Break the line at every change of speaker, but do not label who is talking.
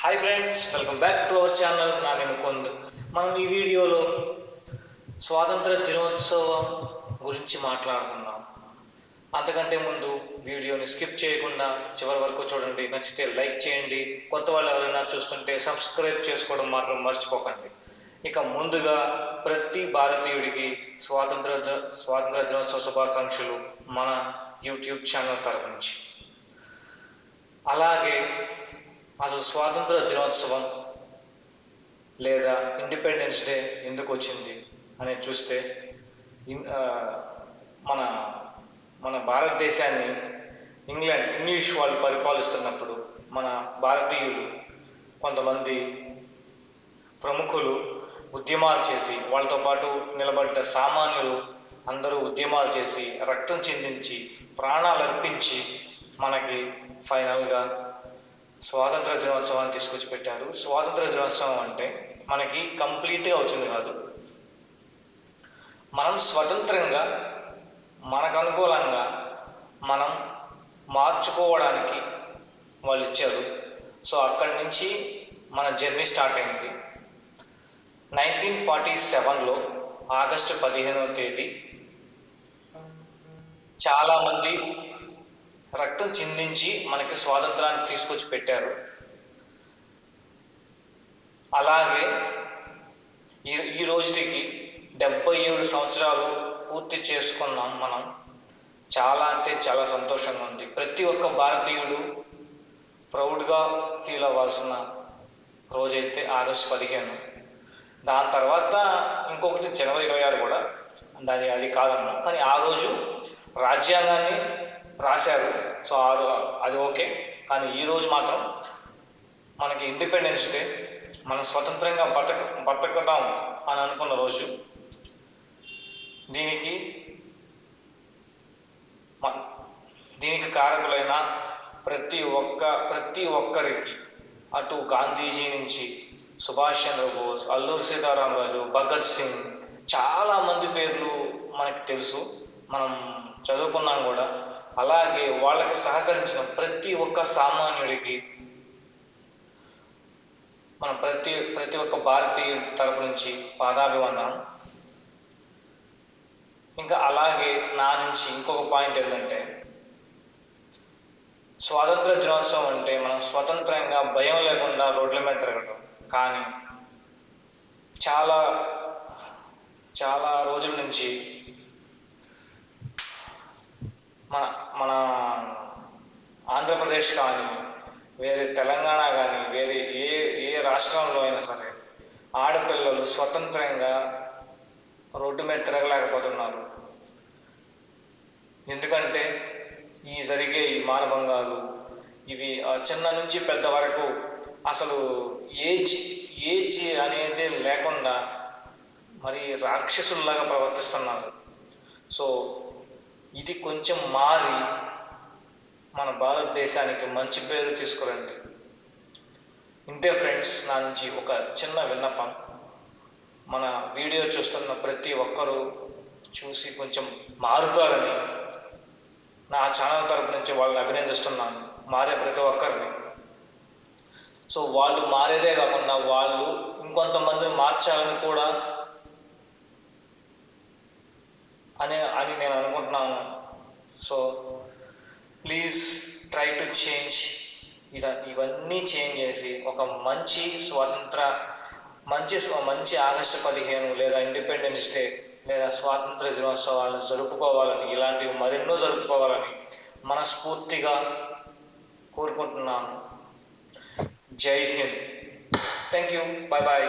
Hi friends, welcome back to our channel. నేను ముకుంద్. మనం ఈ వీడియోలో స్వాతంత్ర దినోత్సవం గురించి మాట్లాడుకుందాం. అంతకంటే ముందు వీడియోని స్కిప్ చేయకుండా చివరి వరకు చూడండి. నచ్చితే లైక్ చేయండి. కొత్త వాళ్ళు ఎవరైనా చూస్తుంటే సబ్స్క్రైబ్ చేసుకోవడం మాత్రం మర్చిపోకండి. ఇక ముందుగా ప్రతి భారతీయుడికి స్వాతంత్ర దినోత్సవ శుభాకాంక్షలు మన యూట్యూబ్ ఛానల్ తరపు నుంచి. అలాగే అసలు స్వాతంత్ర దినోత్సవం లేదా ఇండిపెండెన్స్ డే ఎందుకు వచ్చింది అనేది చూస్తే మన మన భారతదేశాన్ని ఇంగ్లీష్ వాళ్ళు పరిపాలిస్తున్నప్పుడు మన భారతీయులు కొంతమంది ప్రముఖులు ఉద్యమాలు చేసి, వాళ్ళతో పాటు నిలబడ్డ సామాన్యులు అందరూ ఉద్యమాలు చేసి, రక్తం చిందించి, ప్రాణాలు అర్పించి మనకి ఫైనల్గా స్వాతంత్ర దినోత్సవాన్ని తీసుకొచ్చి పెట్టారు. స్వాతంత్ర దినోత్సవం అంటే మనకి కంప్లీట్గా వచ్చింది కాదు, మనం స్వతంత్రంగా మనకు అనుకూలంగా మనం మార్చుకోవడానికి వాళ్ళు ఇచ్చారు. సో అక్కడి నుంచి మన జర్నీ స్టార్ట్ అయింది. 1947లో ఆగస్టు 15వ తేదీ చాలామంది రక్తం చిందించి మనకి స్వాతంత్రాన్ని తీసుకొచ్చి పెట్టారు. అలాగే ఈ రోజుకి 77 సంవత్సరాలు పూర్తి చేసుకున్నాం మనం. చాలా అంటే చాలా సంతోషంగా ఉంది. ప్రతి ఒక్క భారతీయుడు ప్రౌడ్గా ఫీల్ అవ్వాల్సిన రోజైతే ఆగస్టు 15. దాని తర్వాత ఇంకొకటి జనవరి 26 కూడా, అది కాదన్నా, కానీ ఆ రోజు రాజ్యాంగాన్ని రాశారు. సో అది ఓకే. కానీ ఈరోజు మాత్రం మనకి ఇండిపెండెన్స్ డే, మనం స్వతంత్రంగా బతకదాం అని అనుకున్న రోజు. దీనికి కారకులైన ప్రతి ఒక్కరికి, అటు గాంధీజీ నుంచి సుభాష్ చంద్రబోస్, అల్లూరి సీతారామరాజు, భగత్ సింగ్, చాలామంది పేర్లు మనకి తెలుసు, మనం చదువుకున్నాం కూడా. అలాగే వాళ్ళకి సహకరించిన ప్రతి ఒక్క సామాన్యుడికి మనం ప్రతి ఒక్క భారతీయ తరపు నుంచి పాదాభివందనం. ఇంకా అలాగే నా నుంచి ఇంకొక పాయింట్ ఏంటంటే, స్వాతంత్ర దినోత్సవం అంటే మనం స్వతంత్రంగా భయం లేకుండా రోడ్ల మీద తిరగటం. కానీ చాలా రోజుల నుంచి మన ఆంధ్రప్రదేశ్ కానీ, వేరే తెలంగాణ కానీ, వేరే ఏ రాష్ట్రంలో అయినా సరే ఆడపిల్లలు స్వతంత్రంగా రోడ్డు మీద తిరగలేకపోతున్నారు. ఎందుకంటే జరిగే ఈ మానభంగాలు, ఇవి చిన్న నుంచి పెద్ద వరకు అసలు ఏజ్ అనేది లేకుండా మరి రాక్షసుల్లాగా ప్రవర్తిస్తున్నారు. సో ఇది కొంచెం మారి మన భారతదేశానికి మంచి పేరు తీసుకురండి. ఇంతే ఫ్రెండ్స్, నా నుంచి ఒక చిన్న విన్నపం. మన వీడియో చూస్తున్న ప్రతి ఒక్కరూ చూసి కొంచెం మారుతారని నా ఛానల్ తరపు నుంచి వాళ్ళని అభినందిస్తున్నాను, మారే ప్రతి ఒక్కరిని. సో వాళ్ళు మారేదే కాకుండా వాళ్ళు ఇంకొంతమందిని మార్చాలని కూడా అని నేను అనుకుంటున్నాను. So please try to change. ఇవన్నీ చేంజ్ చేసి ఒక మంచి ఆగస్టు 15 లేదా ఇండిపెండెన్స్ డే లేదా స్వాతంత్ర దినోత్సవాలను జరుపుకోవాలని, ఇలాంటివి మరెన్నో జరుపుకోవాలని మనస్ఫూర్తిగా కోరుకుంటున్నాను. జై హింద్. Thank you. Bye bye.